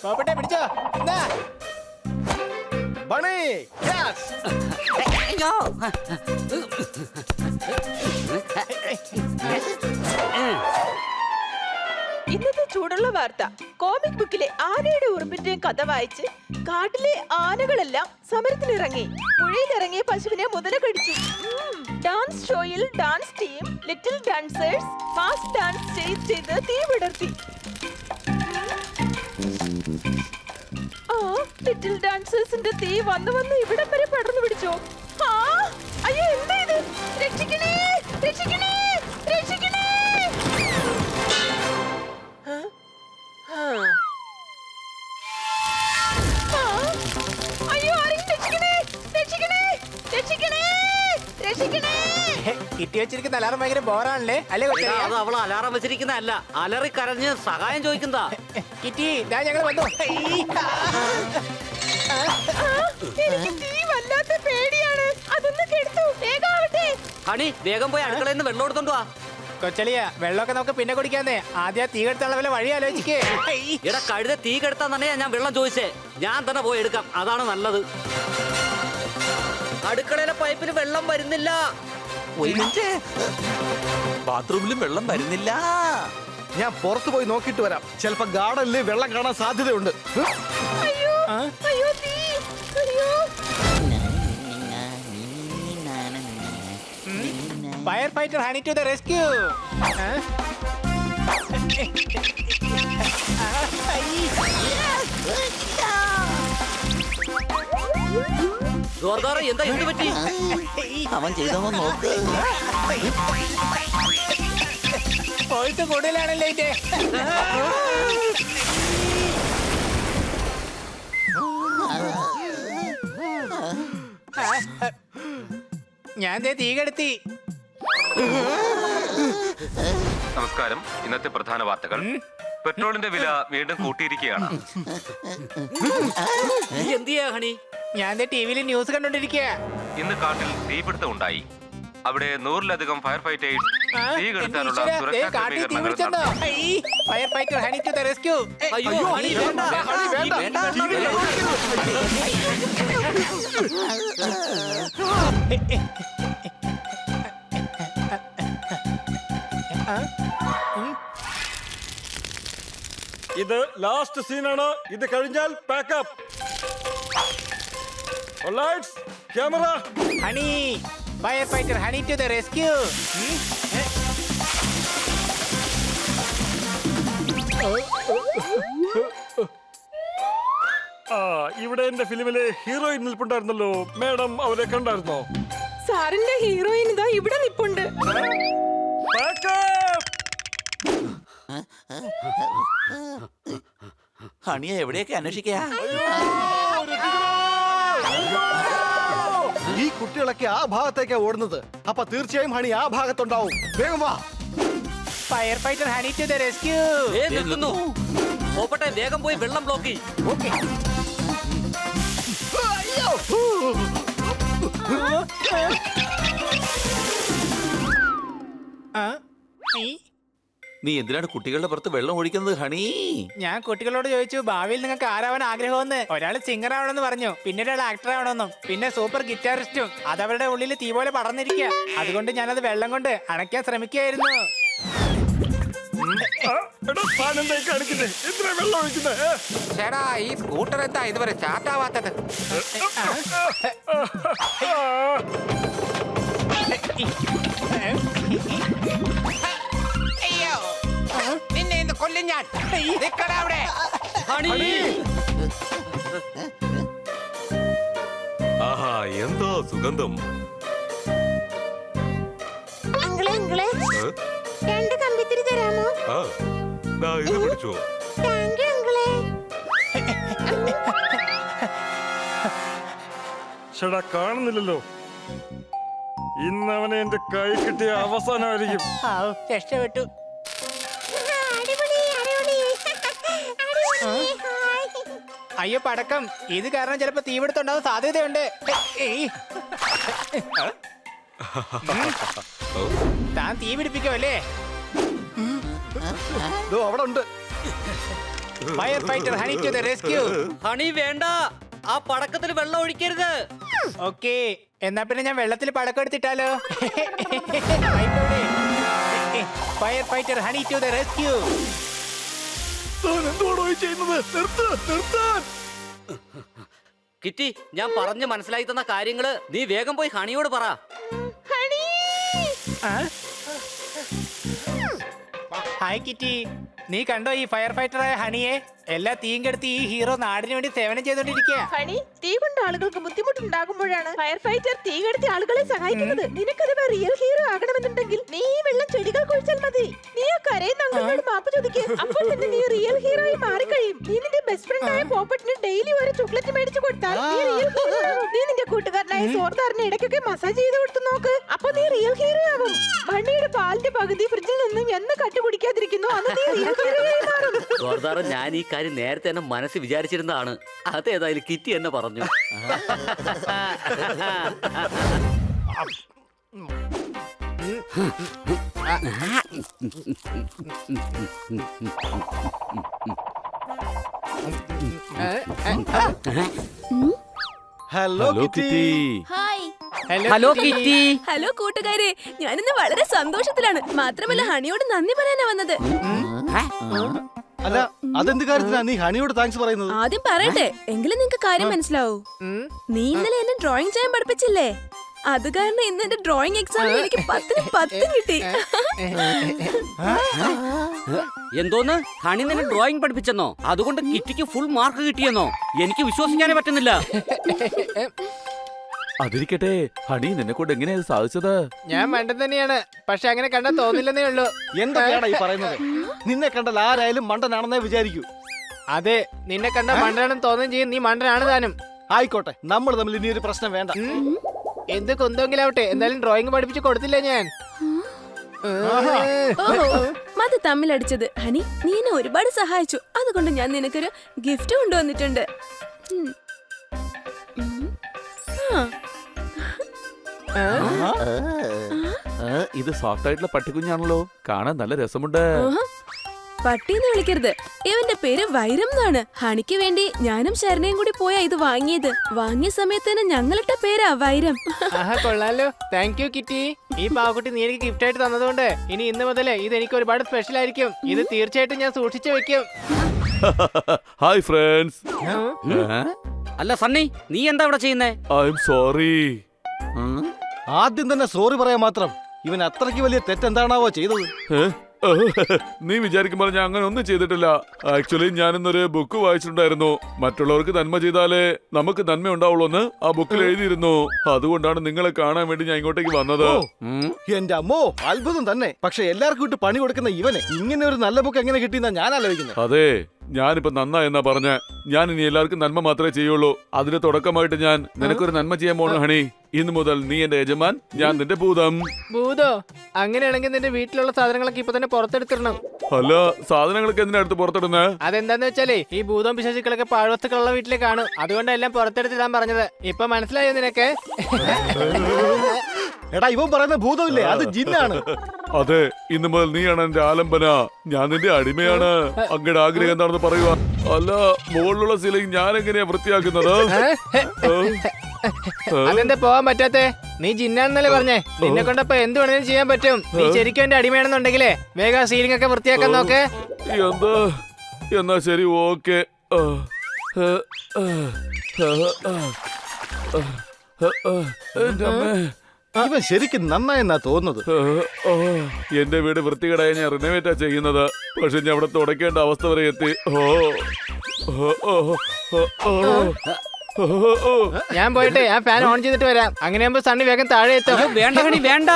പോപ്പട്ടെ പിടിച്ചോ. ബണി ഇന്നത്തെ ചൂടുള്ള വാർത്ത. കോമിക് ബുക്കിലെ ആനയുടെ ഉറുമ്പിന്റെയും കഥ വായിച്ച് കാട്ടിലെ ആനകളെല്ലാം സമരത്തിനിറങ്ങി. പുഴയിലിറങ്ങിയ പശുവിനെ മുതല കടിച്ചു. ഡാൻസ് ഷോയിൽ dance team little dancers fast dance ചെയ്ത് തീ വിടർത്തി. ആ ലിറ്റിൽ ഡാൻസേഴ്സിന്റെ തീ വന്ന് ഇവിടം വരെ പടർന്നു പിടിച്ചോ. അയ്യോ, എന്താ ഇത്? രക്ഷിക്കണേ, രക്ഷിക്കണേ, രക്ഷിക്കണേ. അയ്യോ, ആരെങ്കിലും രക്ഷിക്കണേ, രക്ഷിക്കണേ, രക്ഷിക്കണേ, രക്ഷിക്കണേ. കിട്ടി വെച്ചിരിക്കുന്ന അലാറം ഭയങ്കര ബോറാണല്ലേ അല്ലേ? അത് അവള് അലാറം വെച്ചിരിക്കുന്ന അല്ല, അലറി കരഞ്ഞ് സഹായം ചോദിക്കുന്നതാ. കിറ്റി ഞങ്ങൾ വന്നു. എനിക്ക് തീ വല്ലാത്ത പേടിയാണ്. അതൊന്ന് കെടുത്തു, വേഗാവട്ടെ. ഹണി, വേഗം പോയി അടുക്കളയിൽ നിന്ന് വെള്ളം എടുത്തോണ്ട് വാ. കൊച്ചളിയ വെള്ളമൊക്കെ നമുക്ക് പിന്നെ കുടിക്കാന്നേ. ആദ്യം തീ കെടുത്തുള്ള വല്ല വഴി ആലോചിക്കേ. എടാ കഴുത തീ കെടുത്താൻ തന്നെയാ ഞാൻ വെള്ളം ചോദിച്ചേ. ഞാൻ തന്നെ പോയി എടുക്കാം, അതാണ് നല്ലത്. അടുക്കളയിലെ പൈപ്പിൽ വെള്ളം വരുന്നില്ല. ബാത്റൂമിലും വെള്ളം വരുന്നില്ല. ഞാൻ പുറത്തു പോയി നോക്കിട്ട് വരാം. ചിലപ്പോ ഗാർഡനിൽ വെള്ളം കാണാൻ സാധ്യതയുണ്ട്. അയ്യോ, അയ്യോ, തീ, അയ്യോ. Fire fighter honey to the rescue. ജോർദാറെ, എന്താ എന്ത് പറ്റി? അവൻ ചെയ്തവൻ നോക്ക്. പോയിട്ട് കൂടുതലാണല്ലേ ഇത്. ഞാൻ തീ കെടുത്തി. നമസ്കാരം. ഇന്നത്തെ പ്രധാന വാർത്തകൾ. പെട്രോളിന്റെ വില വീണ്ടും കൂട്ടിയിരിക്കുകയാണ്. എന്ത് ചെയ്യാ ഹണി? ഞാൻ ടിവിയിൽ ന്യൂസ് കണ്ടോണ്ടിരിക്കുക. ഇന്ന് കാട്ടിൽ തീപിടുത്തം ഉണ്ടായി. അവിടെ 100-ലധികം ഫയർ ഫൈറ്റേഴ്സ് തീ കെടുത്താനുള്ള സുരക്ഷാ ക്രമീകരണങ്ങൾ നടത്തി. Fire fighter honey to the rescue. അയ്യോ ഹണി, വേണ്ട. ഇത് ലാസ്റ്റ് സീനാണ്. ഇത് കഴിഞ്ഞാൽ pack up. Lights, camera. Honey, fire fighter honey to the rescue. ഇവിടെ എന്റെ ഫിലിമിലെ ഹീറോയിൻ നിൽപ്പുണ്ടായിരുന്നല്ലോ മാഡം, അവരെ കണ്ടായിരുന്നോ? സാറിന്റെ ഹീറോയിൻ ഇതാ ഇവിടെ നിപ്പുണ്ട്. ഹണിയെ എവിടെയൊക്കെ അന്വേഷിക്കാ? ഈ കുട്ടികളൊക്കെ ആ ഭാഗത്തേക്കാ ഓടുന്നത്. അപ്പൊ തീർച്ചയായും ഹണി ആ ഭാഗത്തുണ്ടാവും. വേഗം വാ. Fire fighter honey to the rescue. നിൽക്കുന്നു. പോപ്പട്ടെ, വേഗം പോയി വെള്ളം ബ്ലോക്ക് ചെയ്യ്. ഓക്കേ. നീ എന്തിനാണ് കുട്ടികളുടെ പുറത്ത് വെള്ളം ഒഴിക്കുന്നത് ഹണി? ഞാൻ കുട്ടികളോട് ചോദിച്ചു ഭാവിയിൽ നിങ്ങൾക്ക് ആരാവാൻ ആഗ്രഹമെന്ന്. ഒരാൾ സിംഗർ ആവണമെന്ന് പറഞ്ഞു, പിന്നെ ഒരാൾ ആക്ടർ ആവണമെന്നും, പിന്നെ സൂപ്പർ ഗിറ്റാറിസ്റ്റും. അതവരുടെ ഉള്ളിൽ തീ പോലെ പടർന്നിരിക്കുക. അതുകൊണ്ട് ഞാനത് വെള്ളം കൊണ്ട് അണയ്ക്കാൻ ശ്രമിക്കുകയായിരുന്നു. ചേടാ, ഈ സ്കൂട്ടർ എന്താ ഇതുവരെ സ്റ്റാർട്ടാവാത്തത്? അയ്യോ, നിന്നെ ഇന്ന് കൊല്ലും ഞാൻ. നിക്കടാ അവിടെ. ആഹാ, എന്താ സുഗന്ധം. രണ്ട് കമ്പിത്തിരി തരാമോ? ഇത് പിടിച്ചോ. ചേടാ, കാണുന്നില്ലല്ലോ. ഇന്നവനെ എന്റെ കൈ കിട്ടിയ അവസാനമായിരിക്കും. രക്ഷപ്പെട്ടു. അയ്യോ പടക്കം, ഇത് കാരണം ചിലപ്പോ തീപിടുത്തുണ്ടാവാൻ സാധ്യതയുണ്ട്. താൻ തീ പിടിപ്പിക്കുമല്ലേ? ദോ അവിടെ ഉണ്ട്. Fire fighter honey to the rescue. Honey വേണ്ട, ആ പടക്കത്തിൽ വെള്ളം ഒഴിക്കരുത്. ഓക്കേ, എന്നാ പിന്നെ ഞാൻ വെള്ളത്തിൽ പടക്കം എടുത്തിട്ടാലോ? Fire fighter honey to the rescue. താൻ എന്തുവാണോ ഈ ചെയ്യുന്നത്? നിർത്ത്, നിർത്താൻ. കിറ്റി, ഞാൻ പറഞ്ഞു മനസ്സിലാക്കി തന്ന കാര്യങ്ങള് നീ വേഗം പോയി ഹണിയോട് പറ. ഹായ് കിറ്റി, നീ കണ്ടോ ഈ ഫയർ ഫൈറ്ററായ ഹണിയെ? എല്ലാ തീയും കെടുത്ത് ഈ ഹീറോ നാടിന് വേണ്ടി സേവനം ചെയ്തോണ്ടിരിക്കുക. ഹണി, തീ കൊണ്ട് ആളുകൾക്ക് ബുദ്ധിമുട്ടുണ്ടാകുമ്പോഴാണ് ഫയർ ഫൈറ്റർ തീ കെടുത്തി ആളുകളെ സഹായിക്കുന്നത്. നിനക്കത് റിയൽ ഹീറോ ആകണമെന്നുണ്ടെങ്കിൽ നീ ഈ വെള്ളം ചെടികൾ കുഴിച്ചാൽ മതി. നീ ആ കരയുന്ന അങ്കിളിനോട് മാപ്പ് ചോദിക്കുക. അപ്പോൾ തന്നെ നീ റിയൽ ഹീറോയി മാറിക്കഴിയും. നീ നിന്റെ ബെസ്റ്റ് ഫ്രണ്ട് ആയ പോപ്പറ്റിന് ഡെയിലി ഒരു ചോക്ലേറ്റ് മേടിച്ചു കൊടുത്താൽ നീ റിയൽ ഹീറോ ആവും. നീ നിന്റെ കൂട്ടുകാരനായ സോർദാറിന് ഇടയ്ക്കൊക്കെ മസാജ് ചെയ്ത് കൊടുത്തു നോക്ക്. അപ്പൊ നീ റിയൽ ഹീറോ ആവും. ബണ്ണിയുടെ പാലിന്റെ പകുതി ഫ്രിഡ്ജിൽ നിന്നും എന്ന് കട്ടു കുടിക്കാതിരിക്കുന്നു അന്ന് നീ റിയൽ ഹീറോയായി മാറും. ജോർദാർ, ഞാൻ ഈ കാര്യം നേരത്തെ തന്നെ മനസ്സിൽ വിചാരിച്ചിരുന്നതാണ്. അതേതായാലും കിറ്റി എന്നെ പറഞ്ഞു. Hello kitty. Hi. Hello kitty. Hello കൂട്ടുകാരെ, ഞാനിന്ന് വളരെ സന്തോഷത്തിലാണ്. മാത്രമല്ല ഹണിയോട് നന്ദി പറയാനാ വന്നത്. അല്ല, അതെന്ത് കാര്യത്തിനാ നീ ഹണിയോട് താങ്ക്സ് പറയുന്നത്? ആദ്യം പറയട്ടെ, എങ്കിലും നിങ്ങക്ക് കാര്യം മനസ്സിലാവൂ. നീ ഇന്നലെ എന്നെ ഡ്രോയിങ് ചെയ്യാൻ പഠിപ്പിച്ചില്ലേ? അത് കാരണം ഇന്ന് എന്റെ ഡ്രോയിങ് എക്സാമിൽ എനിക്ക് 10ന് 10 കിട്ടി. എന്തോന്ന്, ഹണി നിന്നെ ഡ്രോയിങ് പഠിപ്പിച്ചെന്നോ? അതുകൊണ്ട് കിറ്റിക്ക് ഫുൾ മാർക്ക് കിട്ടിയെന്നോ? എനിക്ക് വിശ്വസിക്കാനേ പറ്റുന്നില്ല. അതിരിക്കട്ടെ, ഹണി നിന്നെ കൊണ്ട് എങ്ങനെയാ ഇത് സാധിച്ചത്? ഞാൻ മണ്ടൻ തന്നെയാണ്, പക്ഷെ അങ്ങനെ കണ്ടാ തോന്നില്ലെന്നേ ഉള്ളൂ. എന്തൊക്കെയാടാ ഈ പറയുന്നത്? നിന്നെ കണ്ടാൽ ആരായാലും മണ്ടനാണെന്നേ വിചാരിക്കൂ. അതെ, നിന്നെ കണ്ട മണ്ടനാണെന്ന് തോന്നുകയും ചെയ്യും. നീ മണ്ടനാണ് താനും. ആയിക്കോട്ടെ, നമ്മൾ തമ്മിൽ ഇനി ഒരു പ്രശ്നം വേണ്ട. എന്ത് കുന്തെങ്കിലാവട്ടെ, എന്തായാലും ഡ്രോയിങ് പഠിപ്പിച്ച് കൊടുത്തില്ല ഞാൻ. ഓഹോ, മത് തമ്മിലടിച്ചത്. ഹണി, നീ എന്നെ ഒരുപാട് സഹായിച്ചു. അതുകൊണ്ട് ഞാൻ നിനക്കൊരു ഗിഫ്റ്റ് കൊണ്ടുവന്നിട്ടുണ്ട്. ഇത് സോഫ്റ്റ് ആയിട്ടുള്ള പട്ടിക്കുഞ്ഞാണല്ലോ, കാണാൻ നല്ല രസമുണ്ട്. പട്ടിന്ന് വിളിക്കരുത്, ഇവന്റെ പേര് വൈരം എന്നാണ്. ഹണിക്ക് വേണ്ടി ഞാനും ശരണയും കൂടി പോയാ ഇത് വാങ്ങിയത്. വാങ്ങിയ സമയത്ത് തന്നെ ഞങ്ങളിട്ട പേരാ വൈരം. ആഹാ, കൊള്ളാലോ. Thank you kitty. ഈ പാവക്കുട്ടി നീ എനിക്ക് ഗിഫ്റ്റ് ആയിട്ട് തന്നതുകൊണ്ട് ഇനി ഇന്ന് മുതലേ ഇത് എനിക്ക് ഒരുപാട് സ്പെഷ്യൽ ആയിരിക്കും. ഇത് തീർച്ചയായിട്ടും ഞാൻ സൂക്ഷിച്ചു വെക്കും. Hi friends. അല്ല സണ്ണി, നീ എന്താ ഇവിടെ ചെയ്യുന്നേ? I am sorry. ആദ്യം തന്നെ സോറി പറയാൻ മാത്രം ഇവൻ അത്രയ്ക്ക് വലിയ തെറ്റെന്താണാവോ ചെയ്തത്? നീ വിചാരിക്കുമ്പോൾ ഞാൻ അങ്ങനെ ഒന്നും ചെയ്തിട്ടില്ല. ആക്ച്വലി ഞാൻ ഇന്നൊരു ബുക്ക് വായിച്ചിട്ടുണ്ടായിരുന്നു. മറ്റുള്ളവർക്ക് നന്മ ചെയ്താലേ നമുക്ക് നന്മ ഉണ്ടാവുള്ളൂ എന്ന് ആ ബുക്കിൽ എഴുതിയിരുന്നു. അതുകൊണ്ടാണ് നിങ്ങളെ കാണാൻ വേണ്ടി ഞാൻ ഇങ്ങോട്ടേക്ക് വന്നത്. എന്റെ അമ്മോ, അത്ഭുതം തന്നെ. പക്ഷെ എല്ലാവർക്കും ഇട്ട് പണി കൊടുക്കുന്ന ഇവന് ഇങ്ങനെ ഒരു നല്ല ബുക്ക് എങ്ങനെ കിട്ടിയെന്നാ ഞാൻ ആലോചിക്കുന്നത്. അതെ, ഞാനിപ്പോ നന്നായെന്നാ പറഞ്ഞ. ഞാൻ ഇനി എല്ലാവർക്കും നന്മ മാത്രമേ ചെയ്യുള്ളൂ. അതിന് തുടക്കമായിട്ട് ഞാൻ നിനക്കൊരു നന്മ ചെയ്യാൻ പോണു ഹണി. ഇന്ന് മുതൽ നീ എന്റെ യജമാൻ, ഞാൻ നിന്റെ ഭൂതം. ഭൂതോ? അങ്ങനെയാണെങ്കിൽ നിന്റെ വീട്ടിലുള്ള സാധനങ്ങളൊക്കെ ഇപ്പൊ തന്നെ പുറത്തെടുത്തിടണം. അല്ല, സാധനങ്ങളൊക്കെ എന്തിനാ അടുത്ത് പുറത്തിടുന്നേ? അതെന്താന്ന് വെച്ചാലേ ഈ ഭൂതം പിശാചുക്കളൊക്കെ പാഴ്വസ്തുക്കളുള്ള വീട്ടിലെ കാണും. അതുകൊണ്ട് എല്ലാം പുറത്തെടുത്തിടാൻ പറഞ്ഞത്. ഇപ്പൊ മനസ്സിലായോ നിനക്ക്? എടാ, ഇവൻ പറയുന്ന ഭൂതമില്ലേ, അത് ജിന്നാണ്. അതെ, ഇന്ന് മുതൽ നീയാണ് എന്റെ ആലംബന. ഞാൻ നിന്റെ അടിമയാണ്. അങ്ങയുടെ ആഗ്രഹം എന്താണെന്ന് പറയുക. അല്ല, മുകളിലുള്ള സീലിംഗ് ഞാൻ എങ്ങനെയാ വൃത്തിയാക്കുന്നത്? അതെന്താ പോവാൻ പറ്റാത്തെ? നീ ജിന്നാണെന്നല്ലേ പറഞ്ഞേ. നിന്നെ കൊണ്ടപ്പോ എന്ത് വേണമെങ്കിലും ചെയ്യാൻ പറ്റും. നീ ശരിക്കും എന്റെ അടിമയാണെന്നുണ്ടെങ്കിലേ വേഗം സീലിംഗ് ഒക്കെ വൃത്തിയാക്കാൻ നോക്ക്. എന്താ? എന്നാ ശരി, ഓക്കെ. ഇവൻ ശരിക്കും നന്നായെന്നാ തോന്നുന്നത്. എന്റെ വീട് വൃത്തികേടായ ഞാൻ റിനോവേറ്റാ ചെയ്യുന്നത്. പക്ഷെ ഞാൻ അവിടെ തുടക്കേണ്ട അവസ്ഥ വരെ എത്തി. ഞാൻ പോയിട്ട് ആ ഫാൻ ഓൺ ചെയ്തിട്ട് വരാം. അങ്ങനെയാകുമ്പോ സണ്ണി വേഗം താഴെ എത്തും. വേണ്ട ഹണി, വേണ്ട.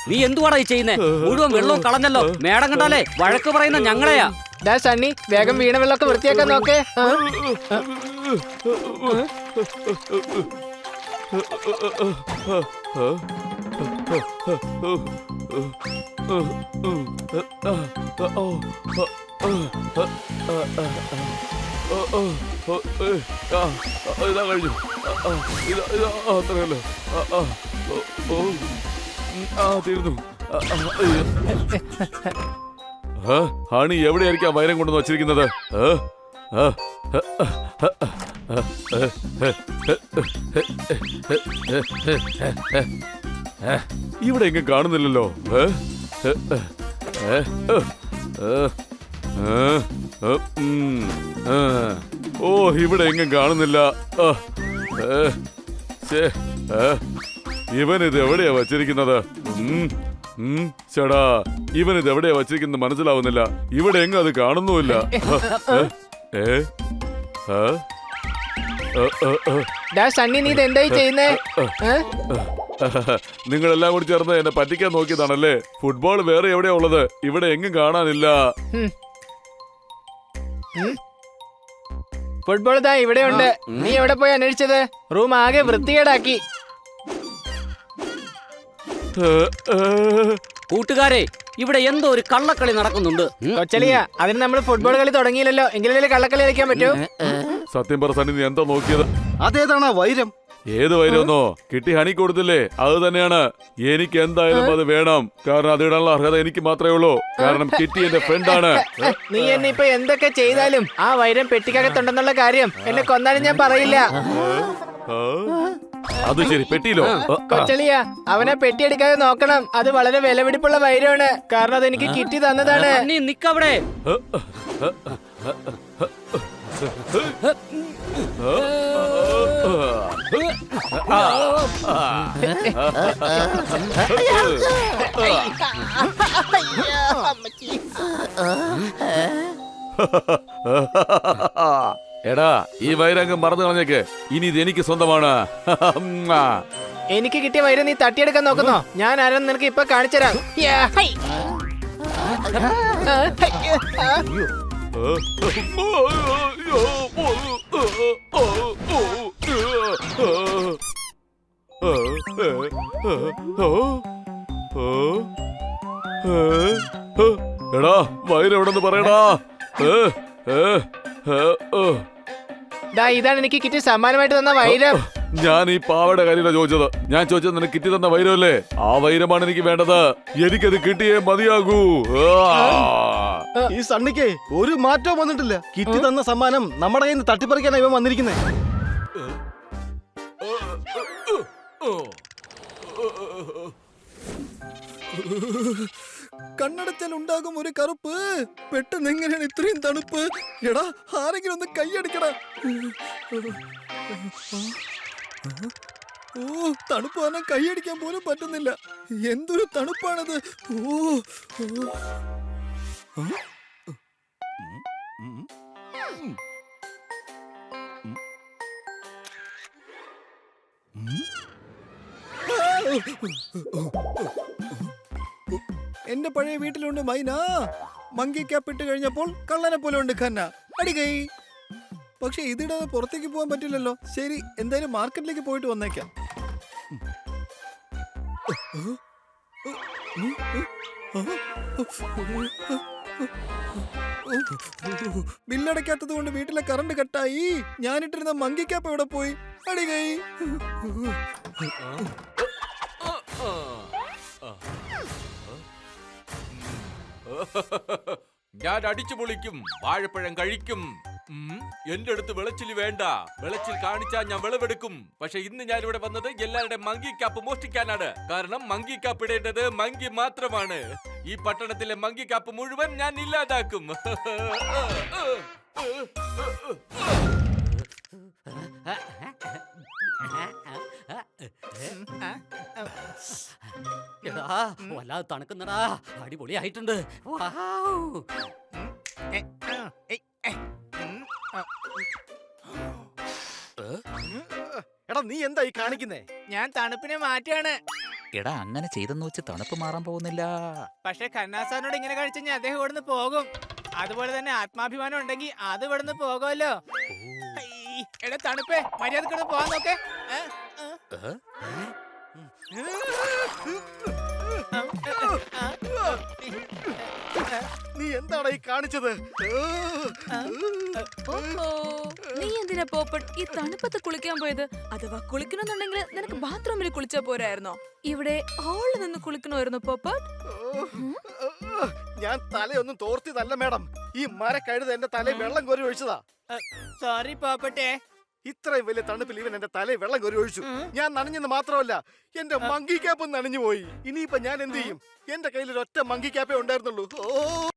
നീ എന്തുവാടാ ഈ ചെയ്യുന്നേ? മുഴുവൻ വെള്ളവും കളഞ്ഞല്ലോ. മേടം കണ്ടാലേ വഴക്ക് പറയുന്ന ഞങ്ങളെയാ. സണ്ണി, വേഗം വീണ വെള്ളമൊക്കെ വൃത്തിയാക്കാൻ നോക്കേ. ഇതാ കഴിഞ്ഞു. അത്രയല്ലോ. തീർന്നു. ഹണി എവിടെയായിരിക്കും വൈരം കൊണ്ടുവന്ന് വച്ചിരിക്കുന്നത്? ഇവിടെ എങ്ങും കാണുന്നില്ലല്ലോ. ഓ, ഇവിടെ എങ്ങും കാണുന്നില്ല. ഇവനിത് എവിടെയാ വച്ചിരിക്കുന്നത്? ചേടാ, ഇവനിത് എവിടെയാ വച്ചിരിക്കുന്നത് മനസ്സിലാവുന്നില്ല. ഇവിടെ എങ്ങും അത് കാണുന്നുമില്ല. സണ്ണി, നീ ഇത് എന്തായി ചെയ്യുന്നേ? നിങ്ങളെല്ലാം കൂടി ചേർന്ന് എന്നെ പറ്റിക്കാൻ നോക്കിയതാണല്ലേ? ഫുട്ബോൾ വേറെ എവിടെയാ ഉള്ളത്? ഇവിടെ എങ്ങും കാണാനില്ല. ഫുട്ബോൾ ദാ ഇവിടെ ഉണ്ട്. നീ എവിടെ പോയി അന്വേഷിച്ചത്? റൂം ആകെ വൃത്തികേടാക്കി. കൂട്ടുകാരെ, ഇവിടെ എന്തോ ഒരു കള്ളക്കളി നടക്കുന്നുണ്ട്. കൊച്ചലിയ, അതിന് നമ്മൾ ഫുട്ബോൾ കളി തുടങ്ങിയില്ലല്ലോ. എങ്കിലും കള്ളക്കളി കളിക്കാൻ പറ്റൂ? സത്യം പറ സണ്ണി, നീ എന്താ നോക്കിയത്? അതേതാണ് വൈരം? ഏത് വൈരമെന്നോ? കിട്ടി ഹണി കൊടുത്തില്ലേ, അത് തന്നെയാണ്. എനിക്ക് എന്തായാലും അത് വേണം. കാരണം അത് ഇടാനുള്ള അർഹത എനിക്ക് മാത്രമേ ഉള്ളൂ. കാരണം കിട്ടി എന്റെ ഫ്രണ്ടാണ്. നീ എന്നെ ഇപ്പൊ എന്തൊക്കെ ചെയ്താലും ആ വൈരം പെട്ടിക്കകത്തുണ്ടെന്നുള്ള കാര്യം എന്നെ കൊന്നാലും ഞാൻ പറയില്ല. അത് ശരി, പെട്ടിയിലോ? കൊച്ചളിയ, അവനെ പെട്ടിയെടുക്കാതെ നോക്കണം. അത് വളരെ വിലപിടിപ്പുള്ള വൈരമാണ്. കാരണം അത് എനിക്ക് കിട്ടി തന്നതാണ്. നീ നിക്കവിടെ. എടാ, ഈ വൈരംഗം മറന്നു കളഞ്ഞേക്ക്. ഇനി ഇത് എനിക്ക് സ്വന്തമാണ്. എനിക്ക് കിട്ടിയ വൈരം നീ തട്ടിയെടുക്കാൻ നോക്കുന്നോ? ഞാൻ ആരെന്ന് നിനക്ക് ഇപ്പൊ കാണിച്ചുതരാം. എടാ, വൈരം എവിടെന്ന് പറയടാ. ഇതാണ് എനിക്ക് കിട്ടി സമ്മാനമായിട്ട് തന്ന വൈരം. ഞാൻ ഈ പാവയുടെ കാര്യമാണ് ചോദിച്ചത്. ഞാൻ ചോദിച്ചത് നിനക്ക് കിട്ടി തന്ന വൈരമല്ലേ? ആ വൈരമാണ് എനിക്ക് വേണ്ടത്. എനിക്കത് കിട്ടിയേ മതിയാകൂ. ഈ സണ്ണിക്ക് ഒരു മാറ്റവും വന്നിട്ടില്ല. കിറ്റി തന്ന സമ്മാനം നമ്മുടെ കയ്യിൽ നിന്ന് തട്ടിപ്പറിക്കാനാണ് ഇവൻ വന്നിരിക്കുന്നത്. കണ്ണടച്ചാൽ ഉണ്ടാകും ഒരു കറുപ്പ്. പെട്ടെന്ന് എങ്ങനെയാണ് ഇത്രയും തണുപ്പ്? എടാ, ആരെങ്കിലും ഒന്ന് കൈയടിക്കടാ. ഓ, തണുപ്പ് പറഞ്ഞാൽ കൈയടിക്കാൻ പോലും പറ്റുന്നില്ല. എന്തൊരു തണുപ്പാണത്. ഓ, എന്റെ പഴയ വീട്ടിലുണ്ട് മൈന. മങ്കി ക്യാപ്പ് ഇട്ട് കഴിഞ്ഞപ്പോൾ കള്ളനെ പോലെ ഉണ്ട് ഖന്ന. അടികൈ. പക്ഷെ ഇതിടാതെ പുറത്തേക്ക് പോകാൻ പറ്റില്ലല്ലോ. ശരി, എന്തായാലും മാർക്കറ്റിലേക്ക് പോയിട്ട് വന്നേക്കാം. ബില്ലടയ്ക്കാത്തത് കൊണ്ട് വീട്ടിലെ കറണ്ട് കട്ടായി. ഞാനിട്ടിരുന്ന മങ്കി ക്യാപ്പ് എവിടെ പോയി? അടികൈ. ഞാൻ അടിച്ചു പൊളിക്കും, വാഴപ്പഴം കഴിക്കും. എന്റെ അടുത്ത് വിളച്ചിൽ വേണ്ട. വിളച്ചിൽ കാണിച്ചാൽ ഞാൻ വിളവെടുക്കും. പക്ഷെ ഇന്ന് ഞാൻ ഇവിടെ വന്നത് എല്ലാവരുടെ മങ്കി കാപ്പ് മോഷ്ടിക്കാനാണ്. കാരണം മങ്കി കാപ്പ് ഇടേണ്ടത് മങ്കി മാത്രമാണ്. ഈ പട്ടണത്തിലെ മങ്കി കാപ്പ് മുഴുവൻ ഞാൻ ഇല്ലാതാക്കും. എടാ, വല്ലാതെ തണുക്കുന്നടാ. അടിപൊളിയായിട്ടുണ്ട്. എടാ, നീ എന്താ ഈ കാണിക്കുന്നേ? ഞാൻ തണുപ്പിനെ മാറ്റാണ്. എടാ, അങ്ങനെ ചെയ്തെന്ന് വെച്ച് തണുപ്പ് മാറാൻ പോകുന്നില്ല. പക്ഷെ ഖന്നാസാറിനോട് ഇങ്ങനെ കഴിച്ചു കഴിഞ്ഞാൽ അദ്ദേഹം ഇവിടുന്ന് പോകും. അതുപോലെ തന്നെ ആത്മാഭിമാനം ഉണ്ടെങ്കിൽ അത് ഇവിടുന്ന് പോകുമല്ലോ. എടാ തണുപ്പേ, മര്യാദക്കൊന്ന് പോവാൻ നോക്കേ. നീ എന്താണ് ഈ കാണിച്ചത്? ഓഹോ, നീ എന്തിനാ പോപ്പട്ട് ഈ തണുപ്പത്ത് കുളിക്കാൻ പോയത്? അഥവാ കുളിക്കണമെന്നുണ്ടെങ്കിൽ നിനക്ക് ബാത്റൂമിൽ കുളിച്ചാ പോരായിരുന്നോ? ഇവിടെ ഹാളിൽ നിന്ന് കുളിക്കണമായിരുന്നു പോപ്പട്ട്. ഞാൻ തലയൊന്നും തോർത്തിയതല്ല മാഡം. ഈ മരക്കഴുത എന്റെ തലയിൽ വെള്ളം കോരി ഒഴിച്ചതാ. സോറി പോപ്പട്ടെ. ഇത്രയും വലിയ തണുപ്പിൽ ഇവൻ എന്റെ തലയിൽ വെള്ളം കോരി ഒഴിച്ചു. ഞാൻ നനഞ്ഞെന്ന് മാത്രമല്ല, എന്റെ മങ്കി ക്യാപ്പ് നനഞ്ഞു പോയി. ഇനിയിപ്പോ ഞാൻ എന്ത് ചെയ്യും? എന്റെ കയ്യിൽ ഒരു ഒറ്റ മങ്കി ക്യാപ്പേ ഉണ്ടായിരുന്നുള്ളൂ. ഓ